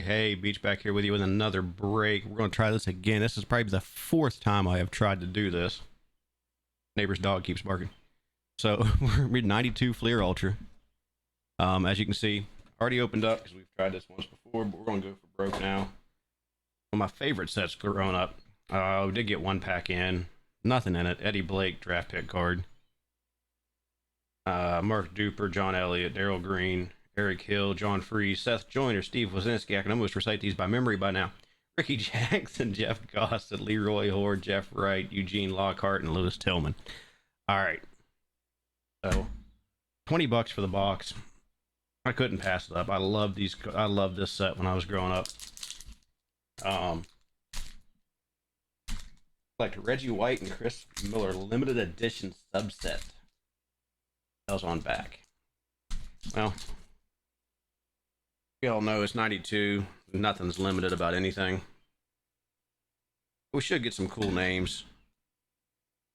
Hey, Beach back here with you with another break. We're going to try this again. This is probably the fourth time I have tried to do this. Neighbor's dog keeps barking. So we're 92 Feelr Ultra. As you can see, already opened up because we've tried this once before, but we're going to go for broke now. One of my favorite sets growing up. We did get one pack in. Nothing in it. Eddie Blake draft pick card. Mark Duper, John Elliott, Daryl Green, Eric Hill, John Freeze, Seth Joyner, Steve Wazinski. I can almost recite these by memory by now. Ricky Jackson, Jeff Gossett, Leroy Hoare, Jeff Wright, Eugene Lockhart, and Lewis Tillman. All right. So, $20 for the box. I couldn't pass it up. I love these. I loved this set when I was growing up. Like Reggie White and Chris Miller limited edition subset. That was on back. Well, we all know it's 92. Nothing's limited about anything. We should get some cool names.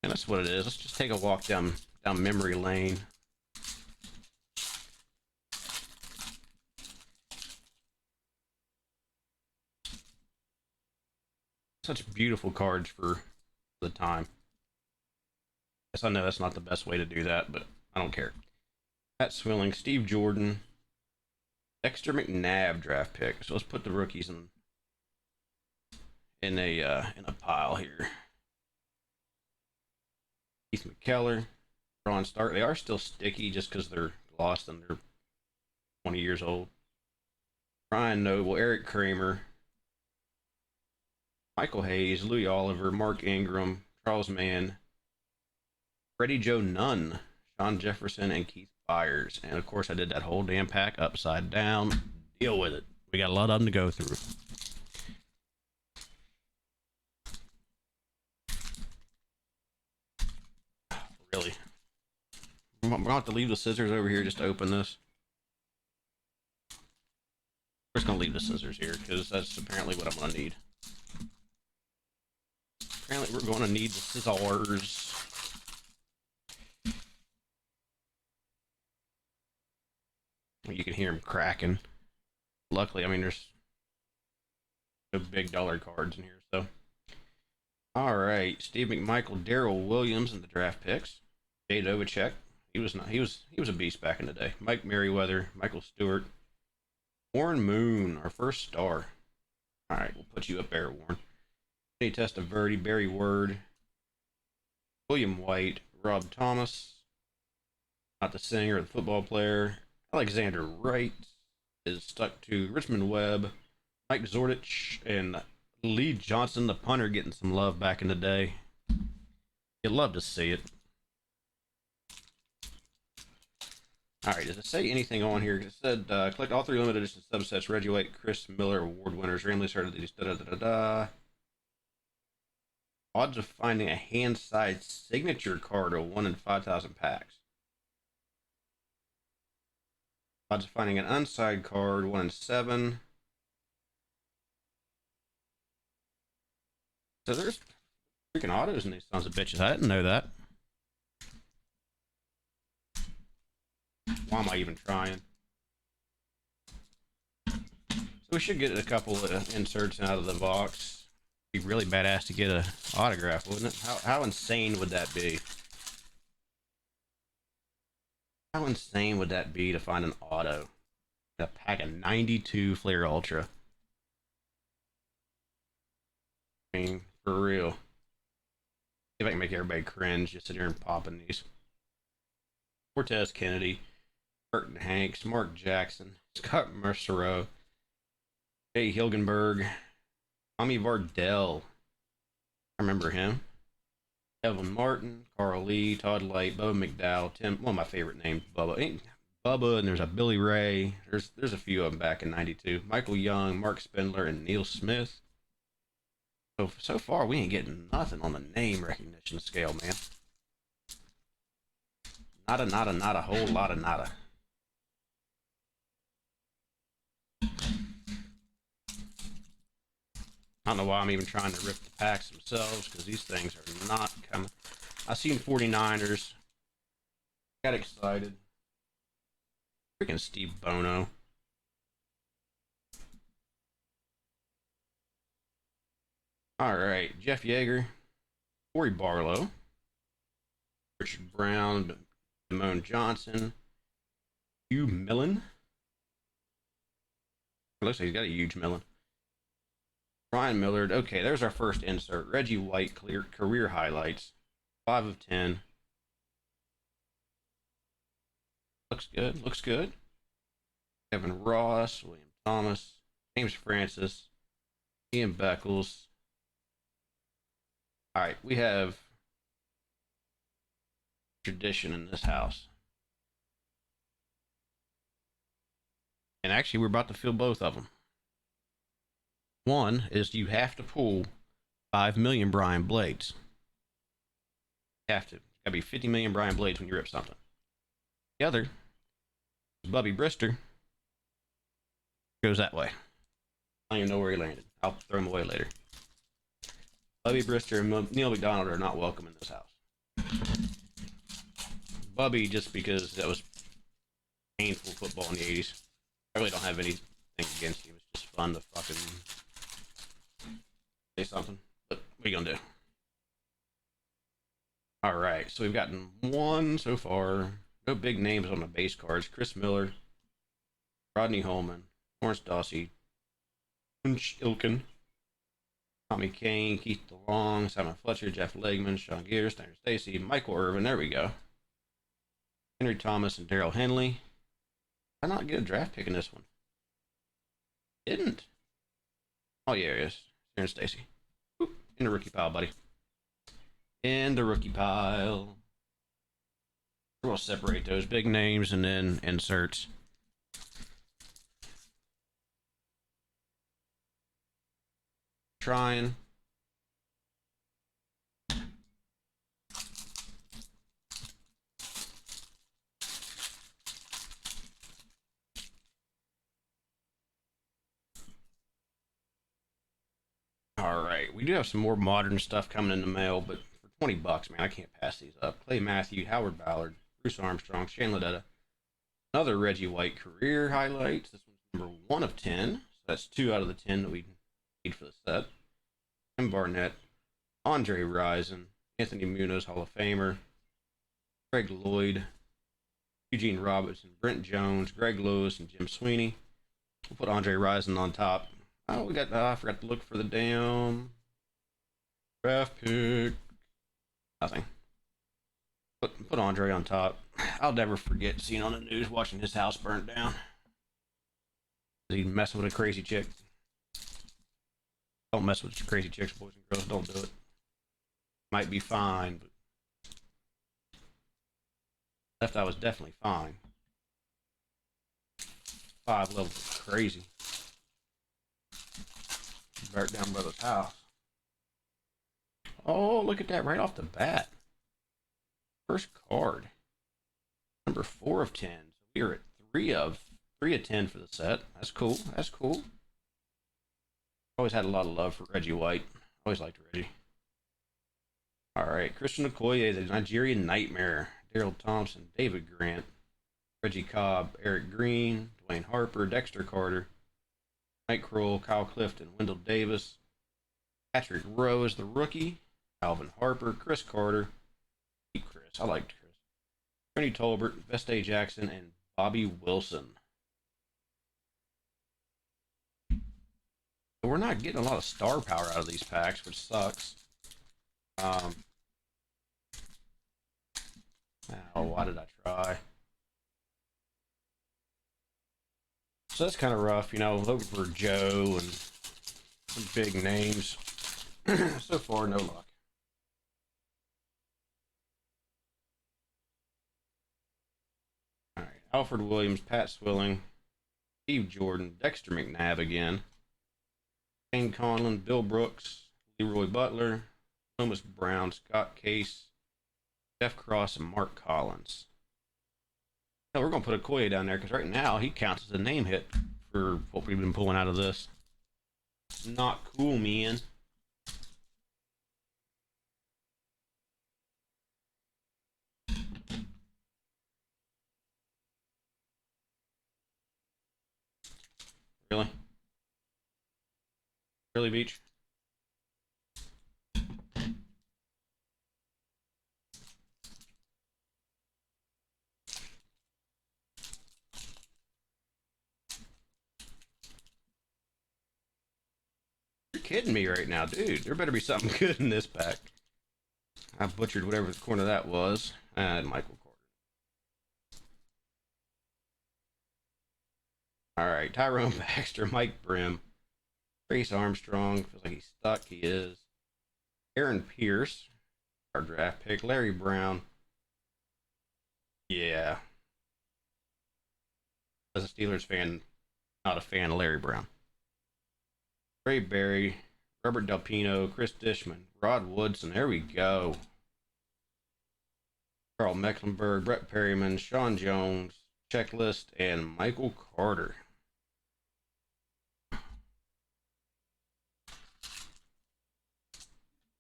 And that's what it is. Let's just take a walk down memory lane. Such beautiful cards for the time. Yes, I know that's not the best way to do that, but I don't care. Pat Swilling, Steve Jordan, Dexter McNabb draft pick. So let's put the rookies in a pile here. Keith McKellar, Ron Stark. They are still sticky just because they're lost and they're 20 years old. Ryan Noble, Eric Kramer, Michael Hayes, Louis Oliver, Mark Ingram, Charles Mann, Freddie Joe Nunn, Sean Jefferson, and Keith Byers. And of course, I did that whole damn pack upside down. Deal with it. We got a lot of them to go through. Really. I'm going to have to leave the scissors over here just to open this. We're just going to leave the scissors here because that's apparently what I'm going to need. Apparently we're going to need the scissors. You can hear them cracking. Luckily, I mean, there's no big dollar cards in here, so. All right, Steve McMichael, Daryl Williams in the draft picks. Jay Novacek, he was a beast back in the day. Mike Merriweather, Michael Stewart, Warren Moon, our first star. All right, we'll put you up there, Warren. Kenny Testaverde, Barry Word, William White, Rob Thomas, not the singer or the football player. Alexander Wright is stuck to Richmond Webb, Mike Zordich, and Lee Johnson, the punter, getting some love back in the day. You'd love to see it. All right, does it say anything on here? It said, collect all 3 limited edition subsets, Reggie White, Chris Miller award winners, randomly started these, Odds of finding a hand-side signature card are 1 in 5,000 packs. Odds of finding an unside card, 1 in 7. So there's freaking autos in these sons of bitches. I didn't know that. Why am I even trying? So we should get a couple of inserts out of the box. It'd be really badass to get an autograph, wouldn't it? How insane would that be? How insane would that be to find an auto? A pack of 92 Feelr Ultra. I mean, for real. See if I can make everybody cringe just sitting here and popping these. Cortez Kennedy, Burton Hanks, Mark Jackson, Scott Mercereau, Jay Hilgenberg, Tommy Vardell. I remember him. Evan Martin, Carl Lee, Todd Light, Bubba McDowell, Tim. One of my favorite names, Bubba. Bubba, and there's a Billy Ray. There's a few of them back in '92. Michael Young, Mark Spindler, and Neil Smith. So far, we ain't getting nothing on the name recognition scale, man. Not a whole lot of nada. I don't know why I'm even trying to rip the packs themselves, because these things are not coming. I seen 49ers. Got excited. Freaking Steve Bono. All right, Jeff Yeager, Corey Barlow, Richard Brown, Damone Johnson, Hugh Millen. It looks like he's got a huge melon. Brian Millard. Okay, there's our first insert. Reggie White clear career highlights. 5 of 10. Looks good. Looks good. Kevin Ross, William Thomas, James Francis, Ian Beckles. All right, we have tradition in this house. And actually, we're about to fill both of them. One is you have to pull 5 million Brian Blades. You have to. It's got to be 50 million Brian Blades when you rip something. The other is Bubby Brister. Goes that way. I don't even know where he landed. I'll throw him away later. Bubby Brister and Neil McDonald are not welcome in this house. Bubby, just because that was painful football in the 80s. I really don't have anything against him. It's just fun to fucking say something. But what are you gonna do? Alright, so we've gotten one so far. No big names on the base cards. Chris Miller, Rodney Holman, Lawrence Dawsey, Punch Ilkin, Tommy Kane, Keith DeLong, Simon Fletcher, Jeff Legman, Sean Gears, Tanner Stacy, Michael Irvin. There we go. Henry Thomas and Daryl Henley. Did I not get a draft pick in this one? Didn't. Oh, yeah, it is. Aaron Stacy. In the rookie pile, buddy. In the rookie pile. We'll separate those big names and then inserts. Trying. All right, we do have some more modern stuff coming in the mail, but for $20, man, I can't pass these up. Clay Matthew, Howard Ballard, Bruce Armstrong, Shane Ladetta, another Reggie White career highlights. This one's number 1 of 10, so that's 2 out of the 10 that we need for the set. Tim Barnett, Andre Rison, Anthony Munoz, Hall of Famer, Greg Lloyd, Eugene Robinson, Brent Jones, Greg Lewis, and Jim Sweeney. We'll put Andre Rison on top. Oh, we got. I forgot to look for the damn draft pick. Nothing. Put Andre on top. I'll never forget seeing on the news watching his house burnt down. He messing with a crazy chick. Don't mess with crazy chicks, boys and girls. Don't do it. Might be fine, but left I was definitely fine. 5 levels of crazy. Burnt down brother's house. Oh, look at that right off the bat. First card. Number 4 of 10. So we are at 3 of 10 for the set. That's cool. That's cool. Always had a lot of love for Reggie White. Always liked Reggie. Alright, Christian Okoye, the Nigerian Nightmare. Daryl Thompson, David Grant, Reggie Cobb, Eric Green, Dwayne Harper, Dexter Carter, Mike Kroll, Kyle Clifton, Wendell Davis, Patrick Rowe is the rookie, Alvin Harper, Chris Carter, Chris, I liked Chris, Tony Tolbert, Veste Jackson, and Bobby Wilson. So we're not getting a lot of star power out of these packs, which sucks. Why did I try? So that's kind of rough, you know, looking for Joe and some big names. So far, no luck. All right, Alfred Williams, Pat Swilling, Steve Jordan, Dexter McNabb again, Shane Conlon, Bill Brooks, Leroy Butler, Thomas Brown, Scott Case, Jeff Cross, and Mark Collins. Now we're going to put Okoye down there because right now he counts as a name hit for what we've been pulling out of this. Not cool, man. Really? Really, Beach? kidding me right now, dude? There better be something good in this pack. I butchered whatever the corner that was. And Michael Carter. All right, Tyrone Baxter, Mike Brim, Trace Armstrong. Feels like he's stuck. He is. Aaron Pierce, our draft pick. Larry Brown. Yeah. As a Steelers fan, not a fan of Larry Brown. Ray Berry, Robert Del Pino, Chris Dishman, Rod Woodson. There we go. Carl Mecklenburg, Brett Perryman, Sean Jones, Checklist, and Michael Carter.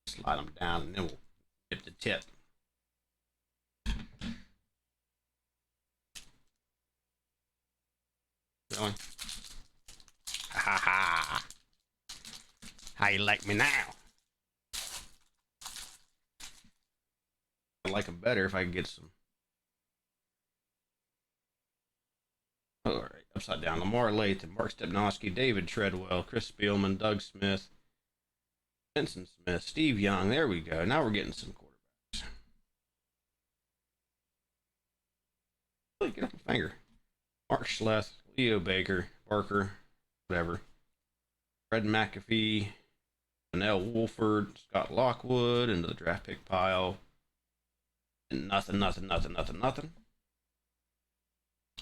Slide them down and then we'll get the tip. Really? Ha ha. How you like me now? I'd like them better if I could get some. All right, upside down. Lamar Latham, Mark Stepnoski, David Treadwell, Chris Spielman, Doug Smith, Vincent Smith, Steve Young. There we go. Now we're getting some quarterbacks. Really get up a finger. Mark Schleth, Leo Baker, Barker, whatever. Fred McAfee, Donnell Wolford, Scott Lockwood into the draft pick pile. And nothing.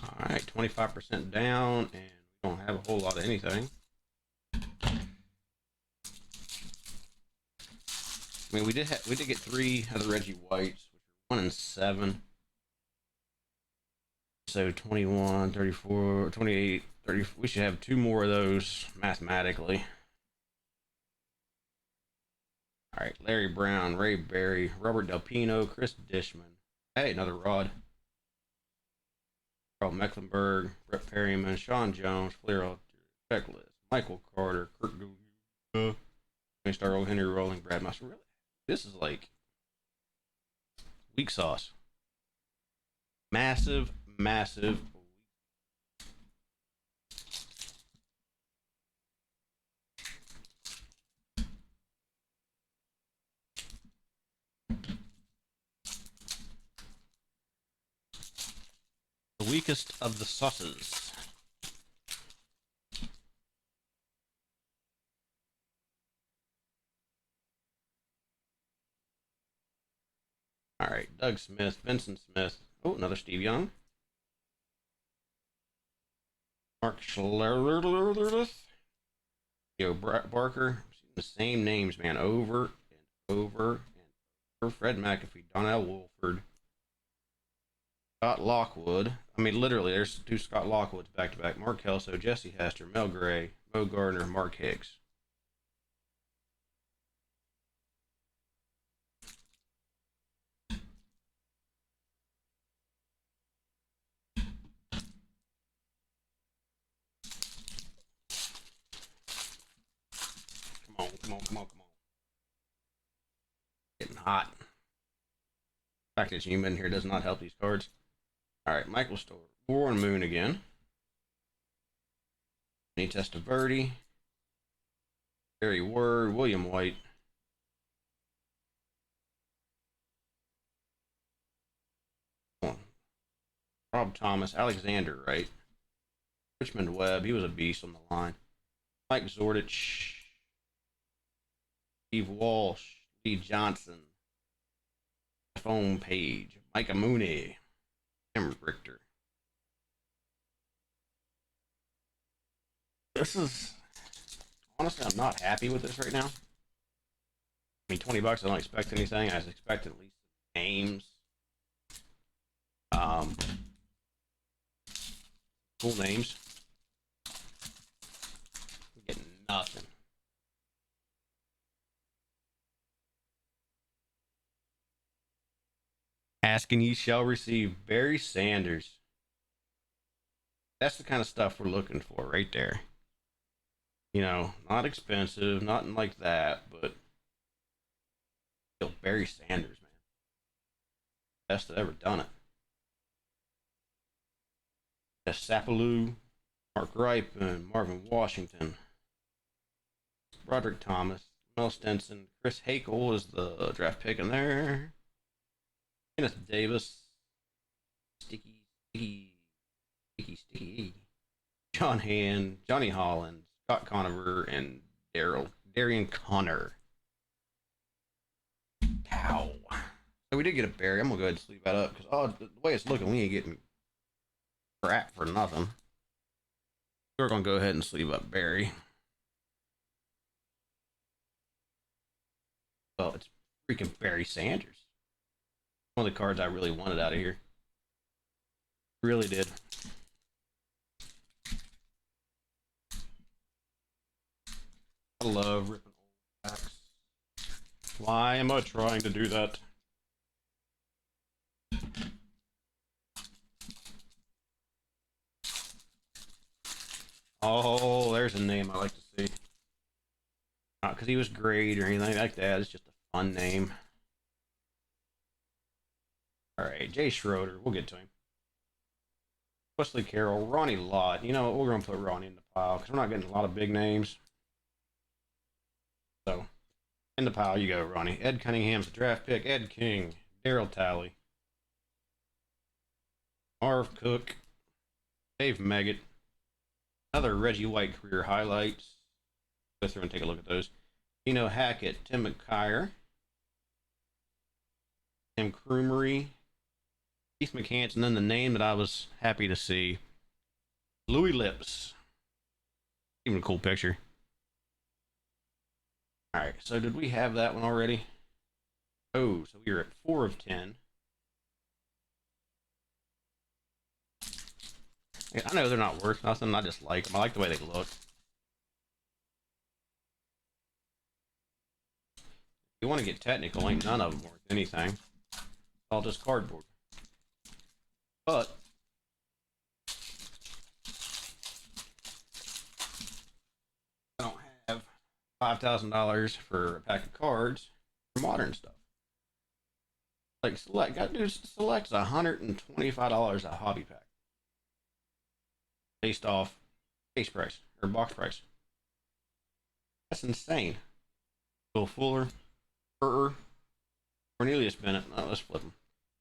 All right, 25% down, and we don't have a whole lot of anything. I mean, we did get 3 of the Reggie Whites, which are 1 and 7. So 21, 34, 28, 30. We should have 2 more of those mathematically. All right, Larry Brown, Ray Berry, Robert Del Pino, Chris Dishman. Hey, another Rod. Carl Mecklenburg, Brett Perryman, Sean Jones, Feelr Ultra, Checklist, Michael Carter, Kurt Gugula, Star Henry Rolling, Brad Muster. Really? This is like weak sauce. Massive. The weakest of the sauces. All right, Doug Smith, Vincent Smith. Oh, another Steve Young. Mark Schlereth. Joe Barker. The same names, man, over and over. Fred McAfee, Donnell Wolford, Scott Lockwood. I mean, literally, there's 2 Scott Lockwoods back to back. Mark Kelso, Jesse Hester, Mel Gray, Mo Gardner, Mark Hicks. Come on. Getting hot. The fact that human here does not help these cards. All right, Michael Storer, Warren Moon again. Anthony Testaverde, Gary Word, William White. Rob Thomas, Alexander Wright, Richmond Webb. He was a beast on the line. Mike Zordich, Steve Walsh, Lee Johnson, Phone Page, Micah Mooney, Cameron Richter. This is honestly, I'm not happy with this right now. I mean, $20. I don't expect anything. I expect at least names. Cool names. I'm getting nothing. Ask and ye shall receive. Barry Sanders. That's the kind of stuff we're looking for right there. You know, not expensive, nothing like that, but still Barry Sanders, man. Best that ever done it. Sapaloo, Mark Ripon, Marvin Washington. Roderick Thomas, Mel Stenson, Chris Hakel is the draft pick in there. Kenneth Davis, Sticky, Sticky, Sticky, Sticky. John Hand, Johnny Holland, Scott Conover, and Darian Connor. Cow. So we did get a berry. I'm gonna go ahead and sleep that up because the way it's looking, we ain't getting crap for nothing. We're gonna go ahead and sleeve up Barry. Well, it's freaking Barry Sanders. One of the cards I really wanted out of here. Really did. I love ripping old packs. Why am I trying to do that? Oh, there's a name I like to see. Not because he was great or anything like that. It's just a fun name. All right, Jay Schroeder. We'll get to him. Wesley Carroll, Ronnie Lott. You know what? We're going to put Ronnie in the pile because we're not getting a lot of big names. So, in the pile you go, Ronnie. Ed Cunningham's the draft pick. Ed King. Daryl Talley. Marv Cook. Dave Meggett. Another Reggie White career highlights. Go through and take a look at those. Dino Hackett. Tim McKyer. Tim Kroomery. Keith McCants. And then the name that I was happy to see. Louis Lips. Even a cool picture. Alright, so did we have that one already? Oh, so we were at 4 of 10. I know they're not worth nothing. I just like them. I like the way they look. If you want to get technical, ain't none of them worth anything. It's all just cardboard. But I don't have $5,000 for a pack of cards for modern stuff. Like select, got to do selects $125 a hobby pack based off case price or box price. That's insane. Bill Fuller, Cornelius Bennett. Oh, let's flip them.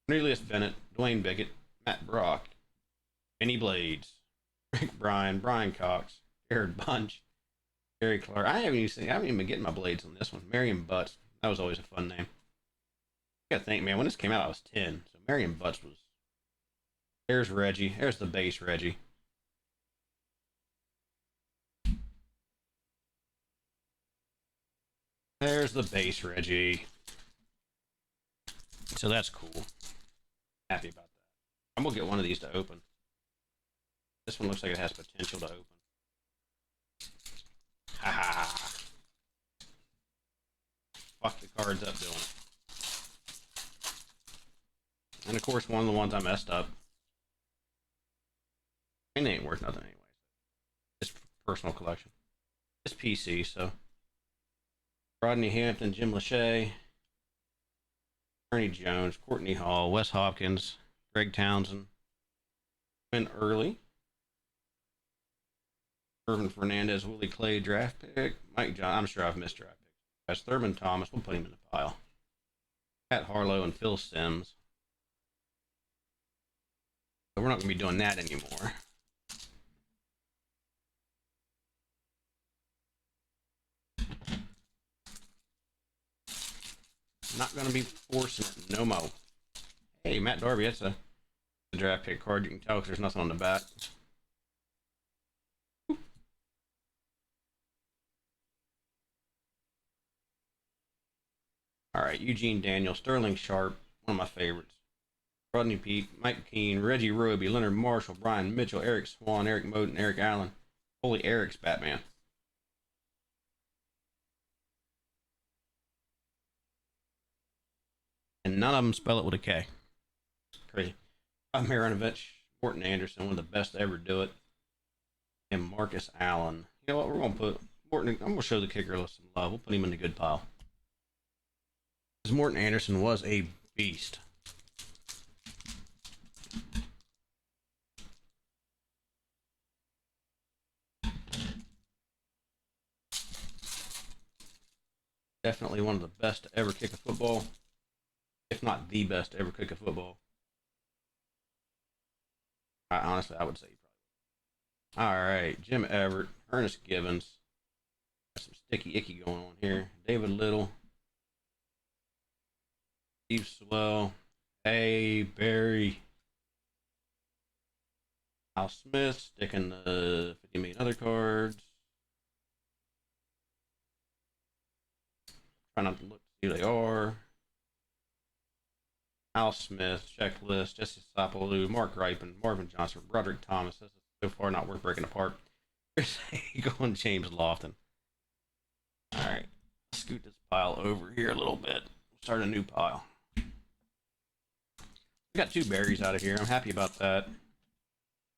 Cornelius Bennett, Dwayne Bickett, Matt Brock, Benny Blades, Rick Bryan, Brian Cox, Jared Bunch, Gary Clark. I haven't even been getting my Blades on this one. Marion Butts. That was always a fun name. I gotta think, man, when this came out, I was 10. So Marion Butts was. There's Reggie. There's the base Reggie. There's the base Reggie. So that's cool. Happy about that. I'm gonna get one of these to open. This one looks like it has potential to open. Haha. Fuck the cards up doing it. And of course, one of the ones I messed up. And they ain't worth nothing anyway. It's personal collection. It's PC, so. Rodney Hampton, Jim Lachey, Ernie Jones, Courtney Hall, Wes Hopkins, Greg Townsend, Quinn Early, Irvin Fernandez, Willie Clay draft pick, Mike John. I'm sure I've missed draft picks. That's Thurman Thomas. We'll put him in the pile. Pat Harlow and Phil Sims. But we're not going to be doing that anymore. Not going to be forcing it no more. Hey, Matt Darby, that's a draft pick card. You can tell because there's nothing on the back. All right, Eugene Daniel, Sterling Sharp, one of my favorites. Rodney Peete, Mike Keene, Reggie Roby, Leonard Marshall, Brian Mitchell, Eric Swan, Eric Moten, Eric Allen. Holy Eric's Batman. And none of them spell it with a K. Crazy. Marinovich, Morton Anderson, one of the best to ever do it. And Marcus Allen. You know what? We're going to put Morton. I'm going to show the kicker list some love. We'll put him in the good pile. Because Morton Anderson was a beast. Definitely one of the best to ever kick a football, if not the best to ever kick a football. Honestly, I would say. All right, Jim Everett, Ernest Givens. Got some sticky icky going on here. David Little, Steve Swell, Hey Barry, Al Smith, sticking the 50 million other cards. Try not to look to see who they are. Al Smith, checklist, Jesse Sapolou, Mark Ripon, Marvin Johnson, Roderick Thomas. This is so far not worth breaking apart. Chris Hagel and James Lofton. All right, scoot this pile over here a little bit. Start a new pile. We got two berries out of here. I'm happy about that.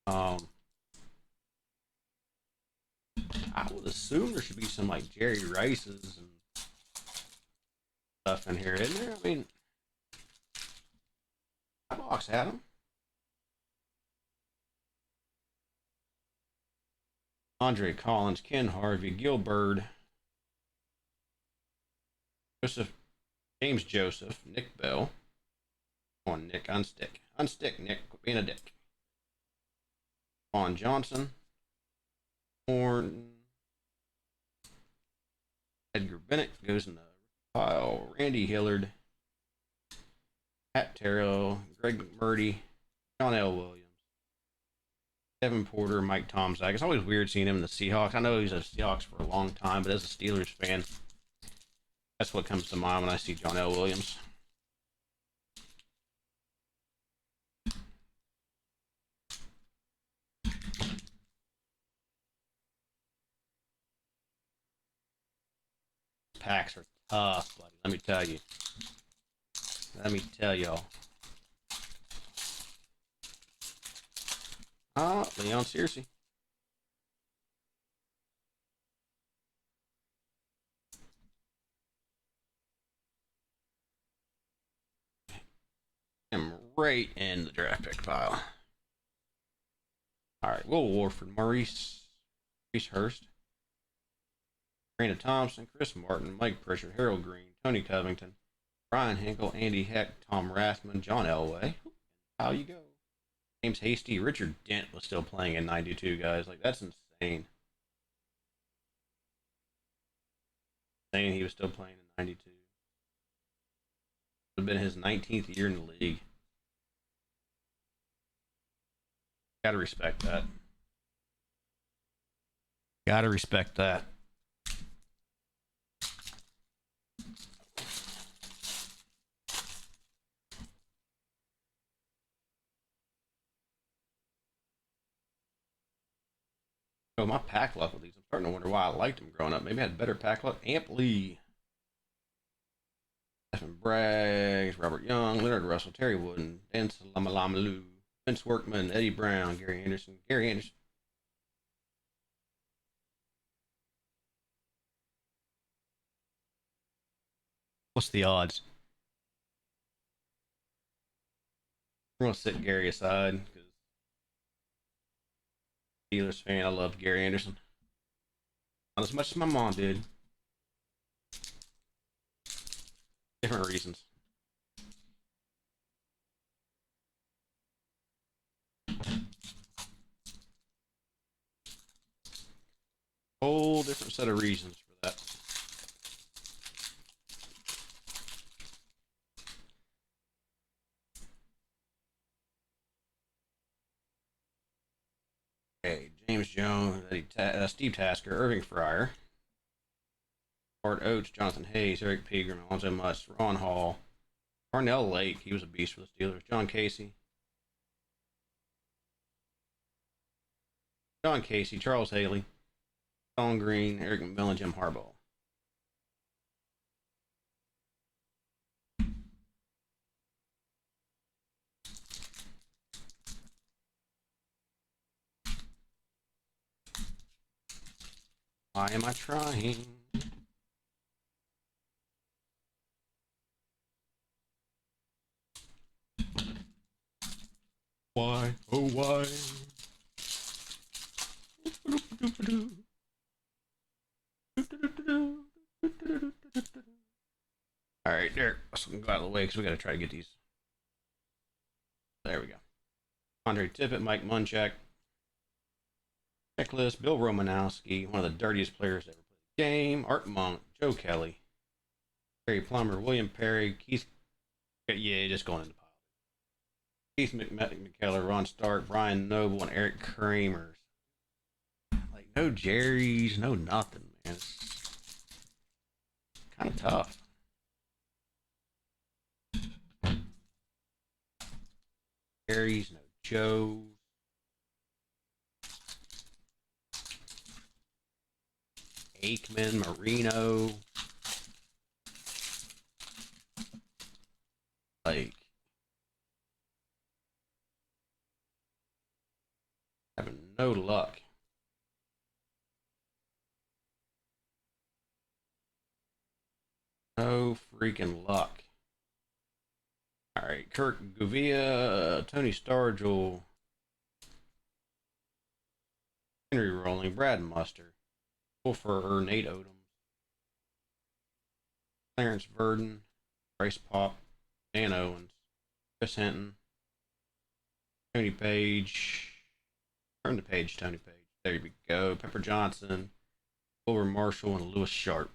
I would assume there should be some like Jerry Rice's and stuff in here, isn't there? I mean, that box had them. Andre Collins, Ken Harvey, Gil Bird, Joseph, James Joseph, Nick Bell. Come on, Nick, unstick. Unstick, Nick. Quit being a dick. Vaughn Johnson. Horn. Edgar Bennett goes in the pile. Randy Hillard. Pat Terrell. Greg McMurdy. John L. Williams. Kevin Porter. Mike Tomczak. It's always weird seeing him in the Seahawks. I know he's a Seahawks for a long time, but as a Steelers fan, that's what comes to mind when I see John L. Williams. Packs are tough, buddy. Let me tell you. Let me tell y'all. Leon Searcy. I'm right in the draft pick pile. All right, Will Warford, Maurice Hurst, Brandon Thompson, Chris Martin, Mike Pritchard, Harold Green, Tony Covington, Brian Hinkle, Andy Heck, Tom Rathman, John Elway. How you go? James Hasty, Richard Dent was still playing in '92, guys. Like, that's insane. Saying he was still playing in '92. It would have been his 19th year in the league. Gotta respect that. Gotta respect that. Oh, my pack luck with these. I'm starting to wonder why I liked them growing up. Maybe I had better pack luck. Amp Lee. Stephen Braggs, Robert Young, Leonard Russell, Terry Wooden, Dan Salamalamalu, Vince Workman, Eddie Brown, Gary Anderson. What's the odds? I'm going to sit Gary aside because Steelers fan, I loved Gary Anderson. Not as much as my mom did. Different reasons. Whole different set of reasons for that. Okay, James Jones, Steve Tasker, Irving Fryer, Bart Oates, Jonathan Hayes, Eric Pegram, Alonzo Must, Ron Hall, Parnell Lake, he was a beast for the Steelers, John Casey, Charles Haley, Don Green, Eric McMillan, Jim Harbaugh. Why am I trying? Why? Oh, why? All right, there. Let's go out of the way because we got to try to get these. There we go. Andre Tippett, Mike Munchak, Checklist, Bill Romanowski, one of the dirtiest players ever played the game. Art Monk, Joe Kelly, Terry Plummer, William Perry, Keith. Yeah, just going in the pile. Keith McKellar, Ron Stark, Brian Noble, and Eric Kramer. Like, no Jerry's, no nothing, man. It's kind of tough. Jerry's, no Joe's. Aikman, Marino. Like, having no luck. No freaking luck. All right, Kirk Gouveia, Tony Stargell, Henry Rolling, Brad Muster, Wolfer, Nate Odom, Clarence Verdon, Bryce Pop, Dan Owens, Chris Hinton, Tony Page, turn the page, Tony Page. There we go. Pepper Johnson, Wilbur Marshall, and Lewis Sharp.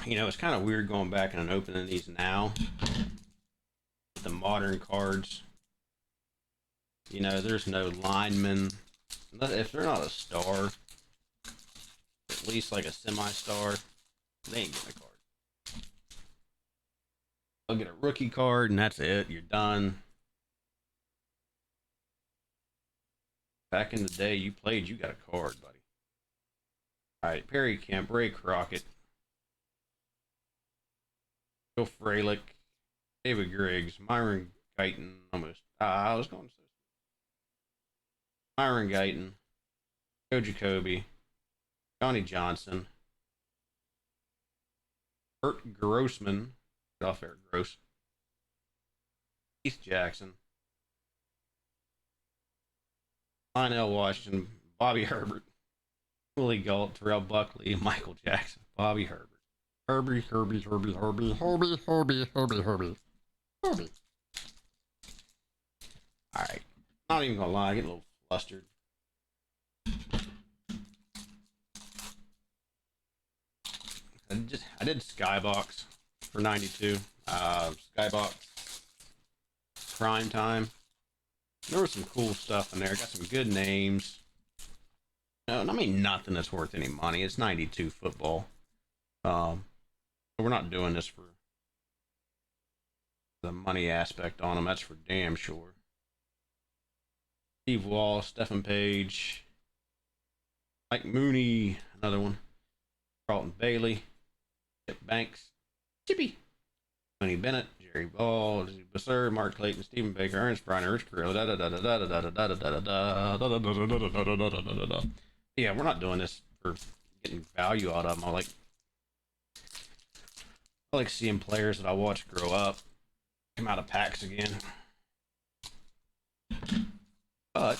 You know, it's kind of weird going back and opening these now. The modern cards. You know, there's no lineman. If they're not a star, at least like a semi-star, they ain't getting a card. I'll get a rookie card and that's it. You're done. Back in the day, you played, you got a card, buddy. All right, Perry Kemp, Ray Crockett, Bill Fralick, David Griggs, Myron Guyton, almost. I was going to say Myron Guyton, Joe Jacoby, Johnny Johnson, Bert Grossman, get off there, Gross, Keith Jackson, Lionel Washington, Bobby Herbert, Willie Galt, Terrell Buckley, Michael Jackson, Bobby Herbert. Herbie. Alright. Not even gonna lie, I get a little flustered. I did Skybox for 92. Skybox Prime Time. There was some cool stuff in there. Got some good names. No, I mean nothing that's worth any money. It's 92 football. We're not doing this for the money aspect on them. That's for damn sure. Steve Wall, Stephen Page, Mike Mooney, another one. Carlton Bailey, Chip Banks, Chippy, Tony Bennett, Jerry Ball, Basser, Mark Clayton, Stephen Baker, Ernest Briner, Rich Carrillo. Yeah, we're not doing this for getting value out of them. I like seeing players that I watched grow up come out of packs again. But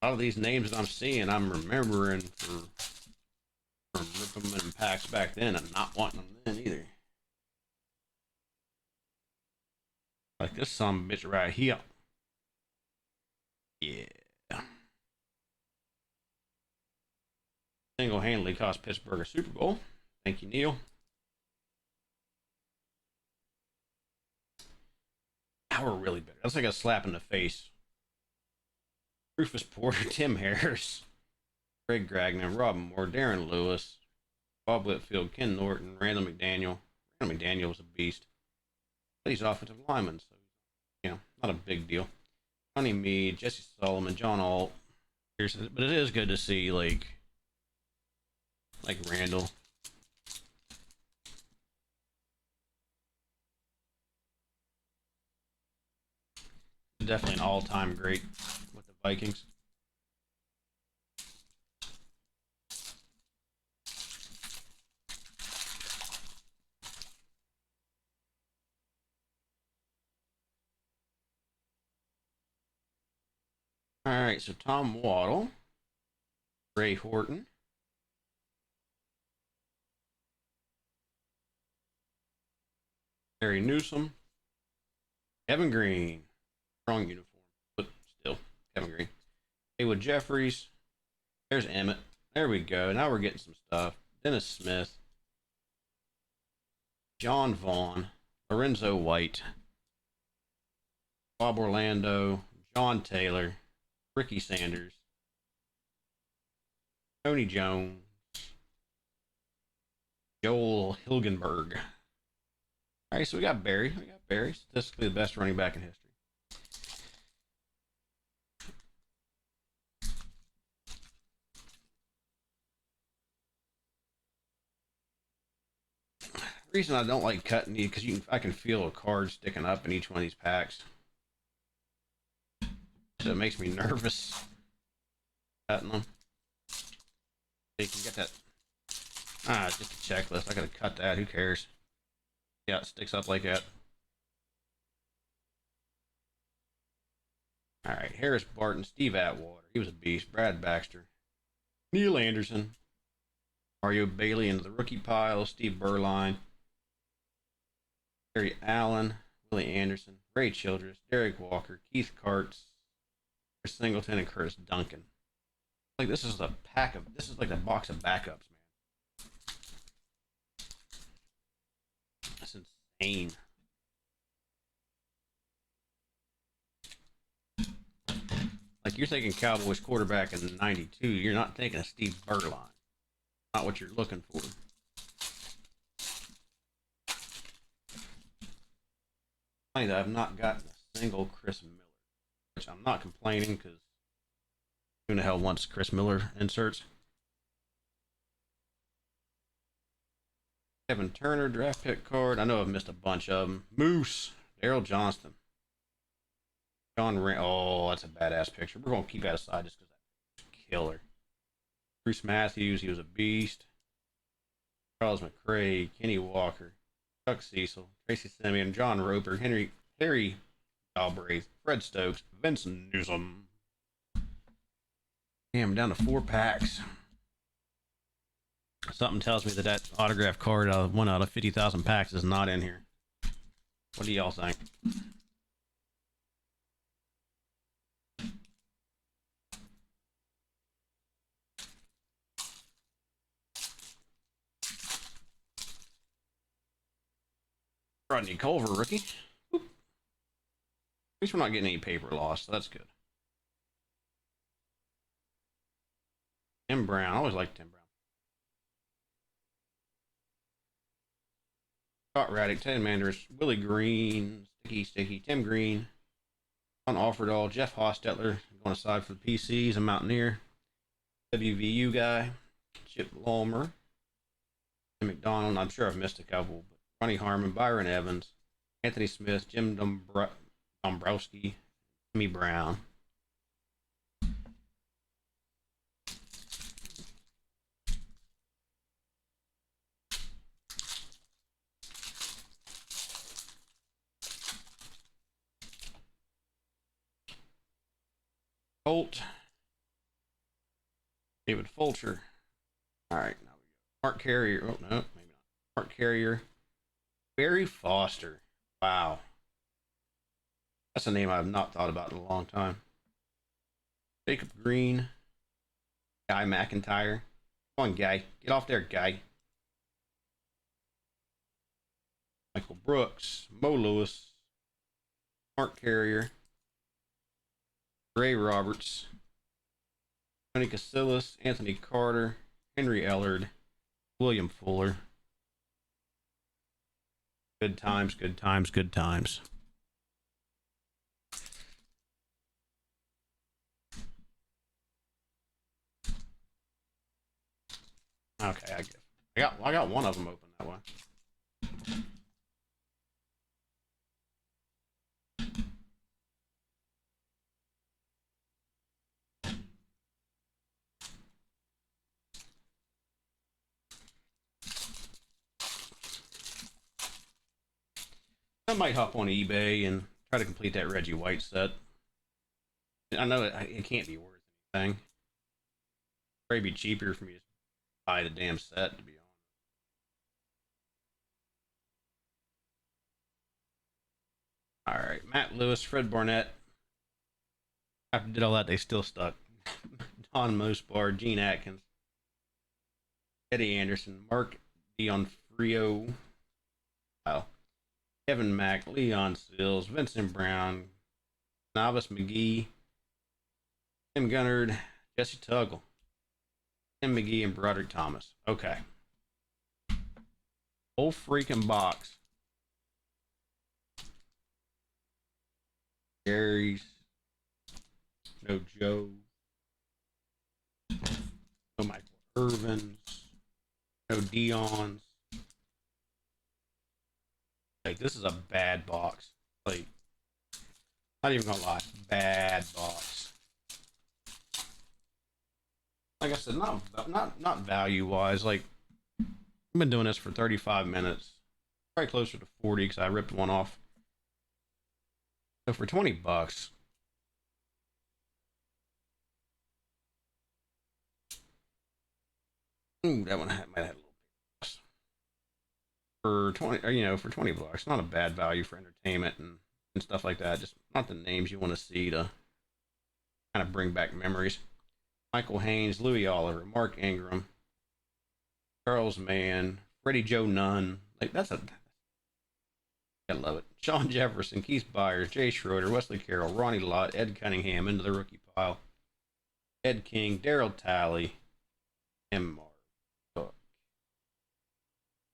a lot of these names that I'm seeing, I'm remembering from ripping them in packs back then and not wanting them then either. Like this some bitch right here. Yeah. Single-handedly cost Pittsburgh a Super Bowl. Thank you, Neil. Now we're really better. That's like a slap in the face. Rufus Porter, Tim Harris, Greg Gragnon, Rob Moore, Darren Lewis, Bob Whitfield, Ken Norton, Randall McDaniel. Randall McDaniel was a beast. But he's offensive lineman, so not a big deal. Johnny Meade, Jesse Solomon, John Alt. But it is good to see like Randall. Definitely an all-time great with the Vikings. All right, so Tom Waddle, Ray Horton, Harry Newsom, Kevin Green, wrong uniform, but still Kevin Green. Haywood Jeffries, there's Emmett. There we go. Now we're getting some stuff. Dennis Smith, John Vaughn, Lorenzo White, Bob Orlando, John Taylor, Ricky Sanders, Tony Jones, Joel Hilgenberg. All right, so we got Barry. Statistically the best running back in history. The reason I don't like cutting these because I can feel a card sticking up in each one of these packs, so it makes me nervous cutting them. You can get that. It's just a checklist. I gotta cut that. Who cares? Yeah, it sticks up like that. All right, Harris Barton, Steve Atwater. He was a beast. Brad Baxter, Neil Anderson, Mario Bailey into the rookie pile. Steve Berline, Gary Allen, Willie Anderson, Ray Childress, Derek Walker, Keith Karts, Chris Singleton, and Curtis Duncan. Like this is a pack of. This is like a box of backups, man. That's insane. Like you're thinking Cowboys quarterback in '92, you're not thinking of Steve Berline. Not what you're looking for. Funny that I've not gotten a single Chris Miller, which I'm not complaining because who the hell wants Chris Miller inserts? Kevin Turner draft pick card. I know I've missed a bunch of them. Moose, Daryl Johnston, John Ray. Oh, that's a badass picture. We're gonna keep that aside just because that's killer. Bruce Matthews, he was a beast. Charles McCray, Kenny Walker, Chuck Cecil, Tracy Simeon, John Roper, Harry Galbraith, Fred Stokes, Vincent Newsom. Damn, down to 4 packs. Something tells me that autograph card out of 1 out of 50,000 packs is not in here. What do y'all think? Rodney Culver, rookie. Whoop. At least we're not getting any paper loss, so that's good. Tim Brown. I always liked Tim Brown. Scott Raddick, Ted Manders, Willie Green, Sticky, Tim Green, John Offerdahl, Jeff Hostetler, going aside for the PCs, a Mountaineer, WVU guy, Chip Lolmer, Tim McDonald, I'm sure I've missed a couple, but Ronnie Harmon, Byron Evans, Anthony Smith, Jim Dombrowski, Jimmy Brown. Holt, David Fulcher. All right, now we go. Mark Carrier. Oh, no, maybe not. Mark Carrier. Barry Foster. Wow. That's a name I've not thought about in a long time. Jacob Green. Guy McIntyre. Come on, Guy. Get off there, Guy. Michael Brooks. Mo Lewis. Mark Carrier. Ray Roberts, Tony Casillas, Anthony Carter, Henry Ellard, William Fuller. Good times, good times, good times. Okay, I got one of them open that way. I might hop on eBay and try to complete that Reggie White set. I know it can't be worth anything. Probably be cheaper for me to buy the damn set, to be honest. All right, Matt Lewis, Fred Barnett. After did all that, they still stuck. Don Mosbar, Gene Atkins, Eddie Anderson, Mark Dionfrio, wow, Kevin Mack, Leon Sills, Vincent Brown, Novice McGee, Tim Gunnard, Jesse Tuggle, Tim McGee, and Broderick Thomas. Okay. Whole freaking box. Gary's, no Joe, no Michael Irvins, no Dion's. Like, this is a bad box. Like, not even gonna lie, bad box. Like I said, not value wise. Like, I've been doing this for 35 minutes, probably closer to 40 because I ripped one off. So for 20 bucks, ooh, that one might have a little bit for 20. For 20 bucks, not a bad value for entertainment and stuff like that. Just not the names you want to see to kind of bring back memories. Michael Haynes, Louis Oliver, Mark Ingram, Charles Mann, Freddie Joe Nunn. Like, I love it. Sean Jefferson, Keith Byers, Jay Schroeder, Wesley Carroll, Ronnie Lott, Ed Cunningham into the rookie pile. Ed King, Daryl Talley, and Mark Cook.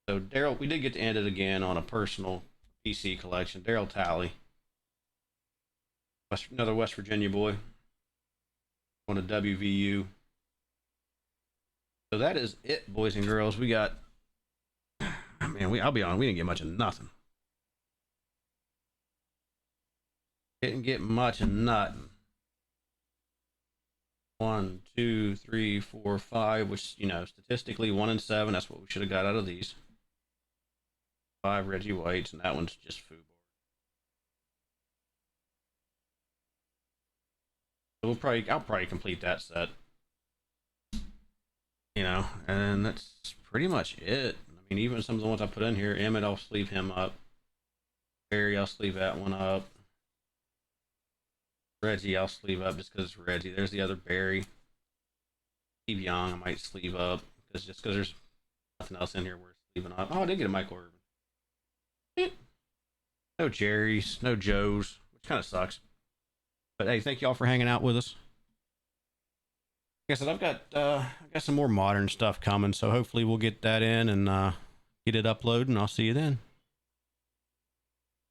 So Daryl, we did get to end it again on a personal PC collection. Daryl Talley, another West Virginia boy, on a WVU. So that is it, boys and girls. We got, man, I'll be honest, we didn't get much of nothing. Didn't get much of nothing. 1, 2, 3, 4, 5, which, statistically 1 and 7, that's what we should have got out of these. 5 Reggie Whites, and that one's just food. So I'll probably complete that set. And that's pretty much it. I mean, even some of the ones I put in here, Emmett, I'll sleeve him up. Barry, I'll sleeve that one up. Reggie, I'll sleeve up just because it's Reggie. There's the other Barry. Steve Young, I might sleeve up just because there's nothing else in here worth sleeving up. Oh, I did get a Michael Irvin. No Jerry's, no Joe's, which kind of sucks. But hey, thank y'all for hanging out with us. Like I said, I've got some more modern stuff coming, so hopefully we'll get that in and get it uploaded, and I'll see you then.